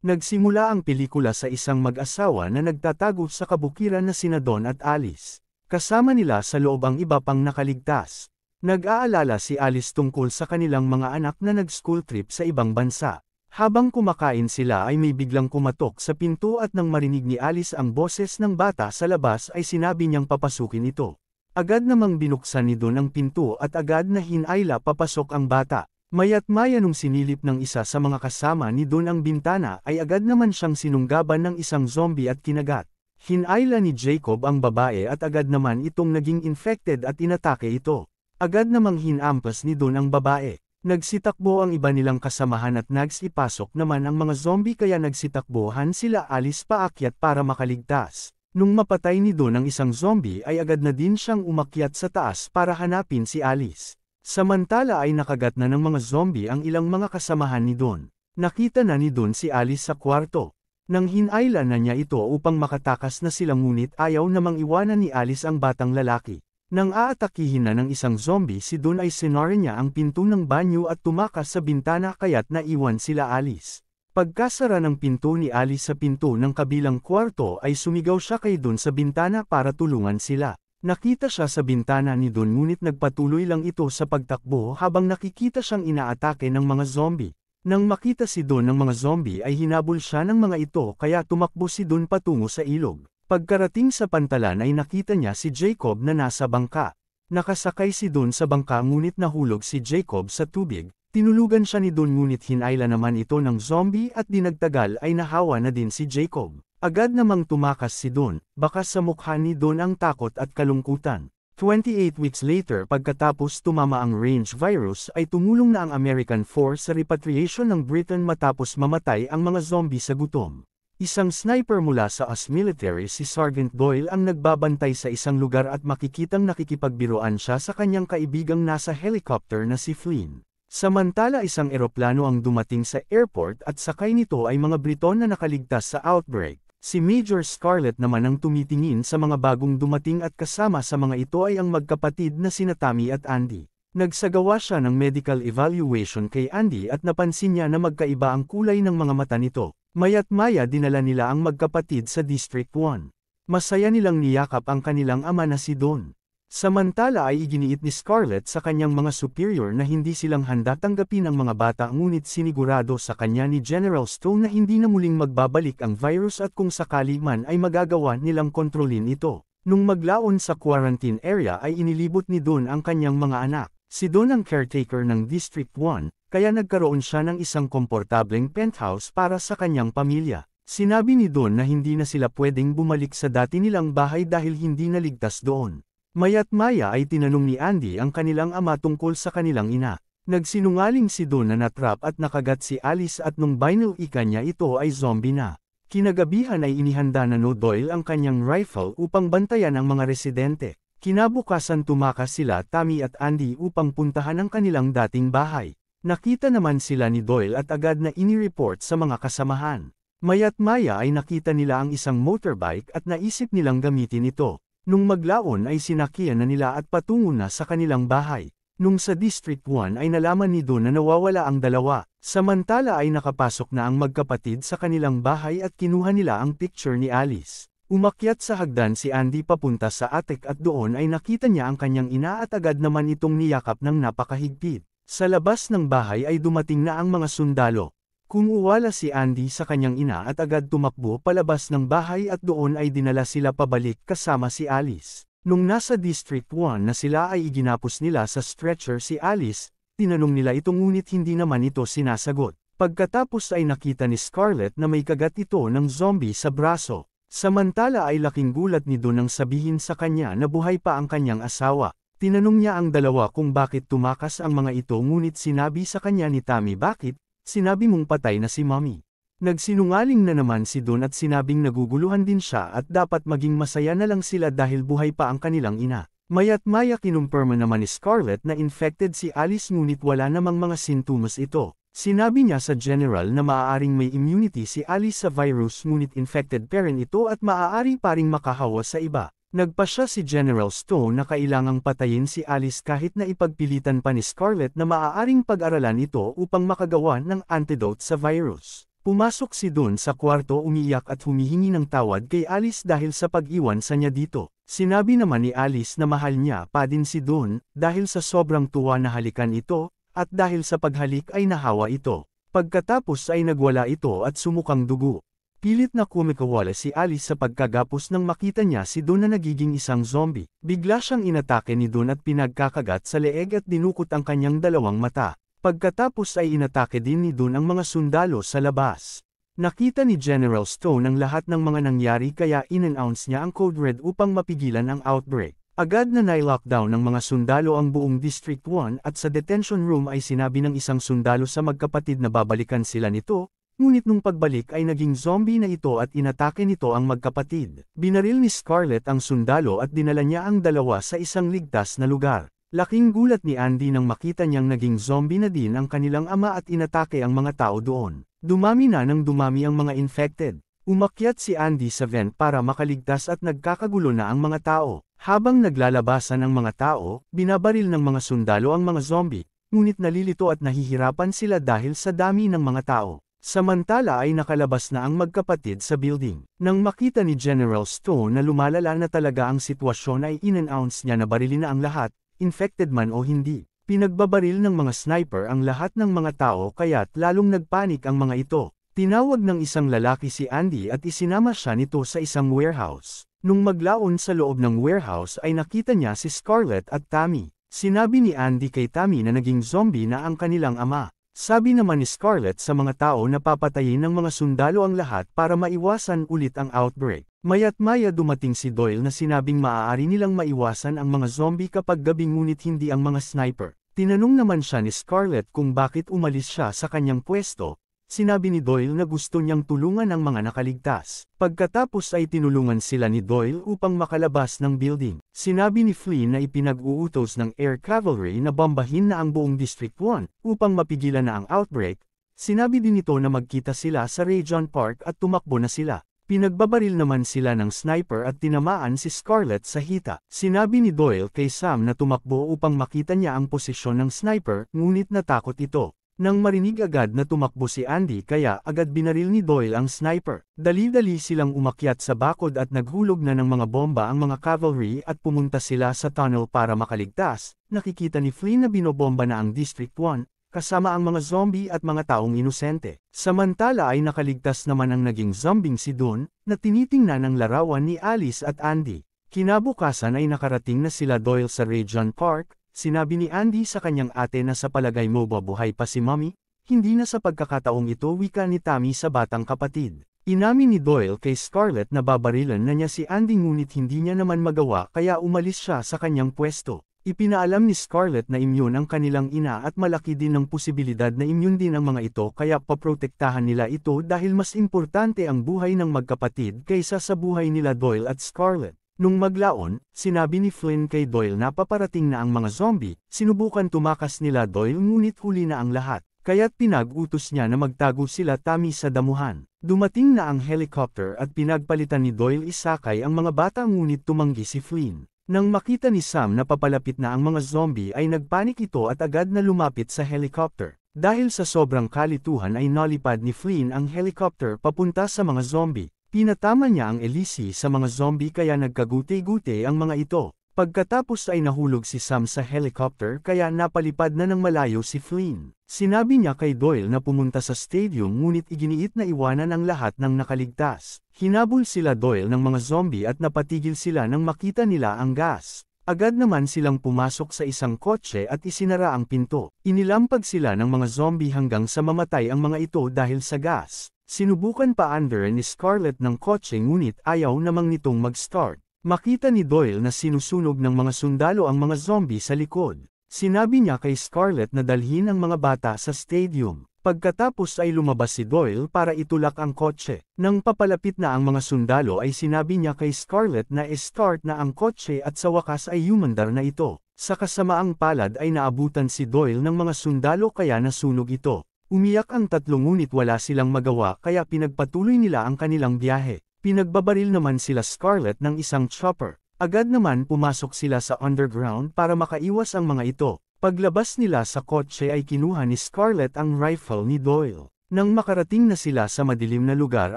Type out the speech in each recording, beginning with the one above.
Nagsimula ang pelikula sa isang mag-asawa na nagtatago sa kabukiran na sina Don at Alice. Kasama nila sa loob ang iba pang nakaligtas. Nag-aalala si Alice tungkol sa kanilang mga anak na nag-school trip sa ibang bansa. Habang kumakain sila ay may biglang kumatok sa pinto at nang marinig ni Alice ang boses ng bata sa labas ay sinabi niyang papasukin ito. Agad namang binuksan ni Don ang pinto at agad na hinayla papasok ang bata. Maya't maya nung sinilip ng isa sa mga kasama ni Don ang bintana ay agad naman siyang sinunggaban ng isang zombie at kinagat. Hinayla ni Jacob ang babae at agad naman itong naging infected at inatake ito. Agad namang hinampas ni Don ang babae. Nagsitakbo ang iba nilang kasamahan at nagsipasok naman ang mga zombie kaya nagsitakbohan sila Alice paakyat para makaligtas. Nung mapatay ni Don ang isang zombie ay agad na din siyang umakyat sa taas para hanapin si Alice. Samantala ay nakagat na ng mga zombie ang ilang mga kasamahan ni Don. Nakita na ni Don si Alice sa kwarto. Nang hinayla na niya ito upang makatakas na sila ngunit ayaw namang iwanan ni Alice ang batang lalaki. Nang aatakihin na ng isang zombie si Don ay sinara niya ang pinto ng banyo at tumakas sa bintana kaya't naiwan sila Alice. Pagkasara ng pinto ni Alice sa pinto ng kabilang kwarto ay sumigaw siya kay Don sa bintana para tulungan sila. Nakita siya sa bintana ni Don ngunit nagpatuloy lang ito sa pagtakbo habang nakikita siyang inaatake ng mga zombie. Nang makita si Don ng mga zombie ay hinabol siya ng mga ito kaya tumakbo si Don patungo sa ilog. Pagkarating sa pantalan ay nakita niya si Jacob na nasa bangka. Nakasakay si Don sa bangka ngunit nahulog si Jacob sa tubig. Tinulugan siya ni Don ngunit hinayla naman ito ng zombie at dinagtagal ay nahawa na din si Jacob. Agad namang tumakas si Don, bakas sa mukha ni Don ang takot at kalungkutan. 28 weeks later pagkatapos tumama ang range virus ay tumulong na ang American Force sa repatriation ng Britain matapos mamatay ang mga zombie sa gutom. Isang sniper mula sa US military si Sergeant Doyle ang nagbabantay sa isang lugar at makikitang nakikipagbiruan siya sa kanyang kaibigang nasa helicopter na si Flynn. Samantala isang eroplano ang dumating sa airport at sakay nito ay mga Briton na nakaligtas sa outbreak. Si Major Scarlett naman ang tumitingin sa mga bagong dumating at kasama sa mga ito ay ang magkapatid na sina Tammy at Andy. Nagsagawa siya ng medical evaluation kay Andy at napansin niya na magkaiba ang kulay ng mga mata nito. Maya't maya dinala nila ang magkapatid sa District 1. Masaya nilang niyakap ang kanilang ama na si Don. Samantala ay iginiit ni Scarlett sa kanyang mga superior na hindi silang handa tanggapin ang mga bata ngunit sinigurado sa kanya ni General Stone na hindi na muling magbabalik ang virus at kung sakali man ay magagawa nilang kontrolin ito. Nung maglaon sa quarantine area ay inilibot ni Don ang kanyang mga anak. Si Don ang caretaker ng District 1, kaya nagkaroon siya ng isang komportableng penthouse para sa kanyang pamilya. Sinabi ni Don na hindi na sila pwedeng bumalik sa dati nilang bahay dahil hindi naligtas doon. Maya't maya ay tinanong ni Andy ang kanilang ama tungkol sa kanilang ina. Nagsinungaling si Don na natrap at nakagat si Alice at nung binalika niya ito ay zombie na. Kinagabihan ay inihanda na no Doyle ang kanyang rifle upang bantayan ang mga residente. Kinabukasan tumakas sila Tammy at Andy upang puntahan ang kanilang dating bahay. Nakita naman sila ni Doyle at agad na inireport sa mga kasamahan. Maya't maya ay nakita nila ang isang motorbike at naisip nilang gamitin ito. Nung maglaon ay sinakyan na nila at patungo na sa kanilang bahay. Nung sa District 1 ay nalaman ni Don na nawawala ang dalawa. Samantala ay nakapasok na ang magkapatid sa kanilang bahay at kinuha nila ang picture ni Alice. Umakyat sa hagdan si Andy papunta sa attic at doon ay nakita niya ang kanyang ina at agad naman itong niyakap ng napakahigpit. Sa labas ng bahay ay dumating na ang mga sundalo. Kumuwala si Andy sa kanyang ina at agad tumakbo palabas ng bahay at doon ay dinala sila pabalik kasama si Alice. Nung nasa District 1 na sila ay iginapos nila sa stretcher si Alice, tinanong nila ito ngunit hindi naman ito sinasagot. Pagkatapos ay nakita ni Scarlett na may kagat ito ng zombie sa braso. Samantala ay laking gulat ni Don nang sabihin sa kanya na buhay pa ang kanyang asawa. Tinanong niya ang dalawa kung bakit tumakas ang mga ito ngunit sinabi sa kanya ni Tammy bakit. Sinabi mong patay na si Mommy. Nagsinungaling na naman si Don at sinabing naguguluhan din siya at dapat maging masaya na lang sila dahil buhay pa ang kanilang ina. Maya't maya kinumpirma naman ni Scarlett na infected si Alice ngunit wala namang mga sintomas ito. Sinabi niya sa general na maaaring may immunity si Alice sa virus ngunit infected pa rin ito at maaari pa ring makahawa sa iba. Nagpasya si General Stone na kailangang patayin si Alice kahit na ipagpilitan pa ni Scarlett na maaaring pag-aralan ito upang makagawa ng antidote sa virus. Pumasok si Don sa kwarto umiiyak at humihingi ng tawad kay Alice dahil sa pag-iwan sa niya dito. Sinabi naman ni Alice na mahal niya pa din si Don, dahil sa sobrang tuwa na halikan ito, at dahil sa paghalik ay nahawa ito. Pagkatapos ay nagwala ito at sumukang dugo. Pilit na kumikawala si Alice sa pagkagapos nang makita niya si Don na nagiging isang zombie. Bigla siyang inatake ni Don at pinagkakagat sa leeg at dinukot ang kanyang dalawang mata. Pagkatapos ay inatake din ni Don ang mga sundalo sa labas. Nakita ni General Stone ang lahat ng mga nangyari kaya in-announce niya ang Code Red upang mapigilan ang outbreak. Agad na nai-lockdown ng mga sundalo ang buong District 1 at sa detention room ay sinabi ng isang sundalo sa magkapatid na babalikan sila nito. Ngunit nung pagbalik ay naging zombie na ito at inatake nito ang magkapatid. Binaril ni Scarlett ang sundalo at dinala niya ang dalawa sa isang ligtas na lugar. Laking gulat ni Andy nang makita niyang naging zombie na din ang kanilang ama at inatake ang mga tao doon. Dumami na ng dumami ang mga infected. Umakyat si Andy sa vent para makaligtas at nagkakagulo na ang mga tao. Habang naglalabasan ang mga tao, binabaril ng mga sundalo ang mga zombie, ngunit nalilito at nahihirapan sila dahil sa dami ng mga tao. Samantala ay nakalabas na ang magkapatid sa building. Nang makita ni General Stone na lumalala na talaga ang sitwasyon ay in-announce niya na barilin na ang lahat, infected man o hindi. Pinagbabaril ng mga sniper ang lahat ng mga tao kaya't lalong nagpanik ang mga ito. Tinawag ng isang lalaki si Andy at isinama siya nito sa isang warehouse. Nung maglaon sa loob ng warehouse ay nakita niya si Scarlett at Tammy. Sinabi ni Andy kay Tammy na naging zombie na ang kanilang ama. Sabi naman ni Scarlett sa mga tao na papatayin ng mga sundalo ang lahat para maiwasan ulit ang outbreak. Maya't maya dumating si Doyle na sinabing maaari nilang maiwasan ang mga zombie kapag gabi ngunit hindi ang mga sniper. Tinanong naman siya ni Scarlett kung bakit umalis siya sa kanyang pwesto. Sinabi ni Doyle na gusto niyang tulungan ang mga nakaligtas. Pagkatapos ay tinulungan sila ni Doyle upang makalabas ng building. Sinabi ni Flynn na ipinag-uutos ng Air Cavalry na bombahin na ang buong District 1 upang mapigilan na ang outbreak. Sinabi din nito na magkita sila sa Region Park at tumakbo na sila. Pinagbabaril naman sila ng sniper at tinamaan si Scarlett sa hita. Sinabi ni Doyle kay Sam na tumakbo upang makita niya ang posisyon ng sniper, ngunit natakot ito. Nang marinig agad na tumakbo si Andy kaya agad binaril ni Doyle ang sniper. Dali-dali silang umakyat sa bakod at naghulog na ng mga bomba ang mga cavalry at pumunta sila sa tunnel para makaligtas. Nakikita ni Flynn na binobomba na ang District 1, kasama ang mga zombie at mga taong inosente. Samantala ay nakaligtas naman ang naging zombing si Don, na tinitingnan ng larawan ni Alice at Andy. Kinabukasan ay nakarating na sila Doyle sa Region Park. Sinabi ni Andy sa kanyang ate na sa palagay mo babuhay pa si Mommy, hindi na sa pagkakataong ito wika ni Tammy sa batang kapatid. Inamin ni Doyle kay Scarlett na babarilan na niya si Andy ngunit hindi niya naman magawa kaya umalis siya sa kanyang pwesto. Ipinaalam ni Scarlett na immune ang kanilang ina at malaki din ang posibilidad na immune din ang mga ito kaya paprotektahan nila ito dahil mas importante ang buhay ng magkapatid kaysa sa buhay nila Doyle at Scarlett. Nung maglaon, sinabi ni Flynn kay Doyle na paparating na ang mga zombie, sinubukan tumakas nila Doyle ngunit huli na ang lahat, kaya't pinag-utos niya na magtago sila Tammy sa damuhan. Dumating na ang helicopter at pinagpalitan ni Doyle isakay ang mga bata ngunit tumanggi si Flynn. Nang makita ni Sam na papalapit na ang mga zombie ay nagpanik ito at agad na lumapit sa helicopter. Dahil sa sobrang kalituhan ay nalipad ni Flynn ang helicopter papunta sa mga zombie. Pinatama niya ang elisi sa mga zombie kaya nagkaguti-guti ang mga ito. Pagkatapos ay nahulog si Sam sa helicopter kaya napalipad na ng malayo si Flynn. Sinabi niya kay Doyle na pumunta sa stadium ngunit iginiit na iwanan ang lahat ng nakaligtas. Hinabol sila Doyle ng mga zombie at napatigil sila nang makita nila ang gas. Agad naman silang pumasok sa isang kotse at isinara ang pinto. Inilampag sila ng mga zombie hanggang sa mamatay ang mga ito dahil sa gas. Sinubukan pa under ni Scarlett ng kotse ngunit ayaw namang nitong mag-start. Makita ni Doyle na sinusunog ng mga sundalo ang mga zombie sa likod. Sinabi niya kay Scarlett na dalhin ang mga bata sa stadium. Pagkatapos ay lumabas si Doyle para itulak ang kotse. Nang papalapit na ang mga sundalo ay sinabi niya kay Scarlett na start na ang kotse at sa wakas ay humandar na ito. Sa kasamaang palad ay naabutan si Doyle ng mga sundalo kaya nasunog ito. Umiyak ang tatlo ngunit wala silang magawa kaya pinagpatuloy nila ang kanilang biyahe. Pinagbabaril naman sila Scarlett ng isang chopper. Agad naman pumasok sila sa underground para makaiwas ang mga ito. Paglabas nila sa kotse ay kinuha ni Scarlett ang rifle ni Doyle. Nang makarating na sila sa madilim na lugar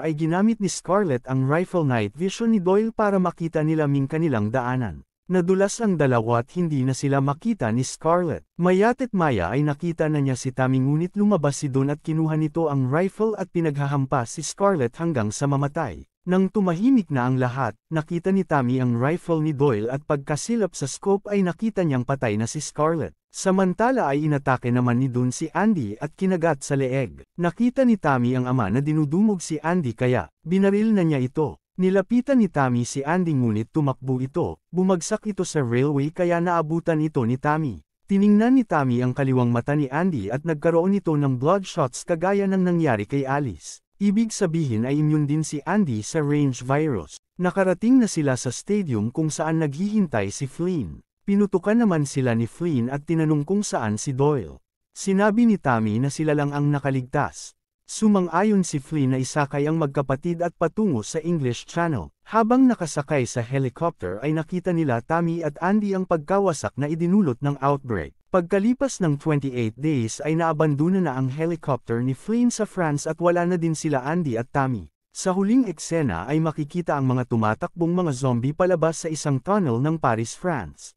ay ginamit ni Scarlett ang rifle night vision ni Doyle para makita nila Ming kanilang daanan. Nadulas ang dalawa at hindi na sila makita ni Scarlett. Maya't maya ay nakita na niya si Tammy ngunit lumabas si Don at kinuha nito ang rifle at pinaghahampas si Scarlett hanggang sa mamatay. Nang tumahimik na ang lahat, nakita ni Tammy ang rifle ni Doyle at pagkasilap sa scope ay nakita niyang patay na si Scarlett. Samantala ay inatake naman ni Don si Andy at kinagat sa leeg. Nakita ni Tammy ang ama na dinudumog si Andy kaya, binaril na niya ito. Nilapitan ni Tammy si Andy ngunit tumakbo ito, bumagsak ito sa railway kaya naabutan ito ni Tammy. Tiningnan ni Tammy ang kaliwang mata ni Andy at nagkaroon ito ng bloodshots kagaya ng nangyari kay Alice. Ibig sabihin ay immune din si Andy sa range virus. Nakarating na sila sa stadium kung saan naghihintay si Flynn. Pinutukan naman sila ni Flynn at tinanong kung saan si Doyle. Sinabi ni Tammy na sila lang ang nakaligtas. Sumang-ayon si Flynn na isakay ang magkapatid at patungo sa English Channel. Habang nakasakay sa helicopter ay nakita nila Tammy at Andy ang pagkawasak na idinulot ng outbreak. Pagkalipas ng 28 days ay naabandona na ang helicopter ni Flynn sa France at wala na din sila Andy at Tammy. Sa huling eksena ay makikita ang mga tumatakbong mga zombie palabas sa isang tunnel ng Paris, France.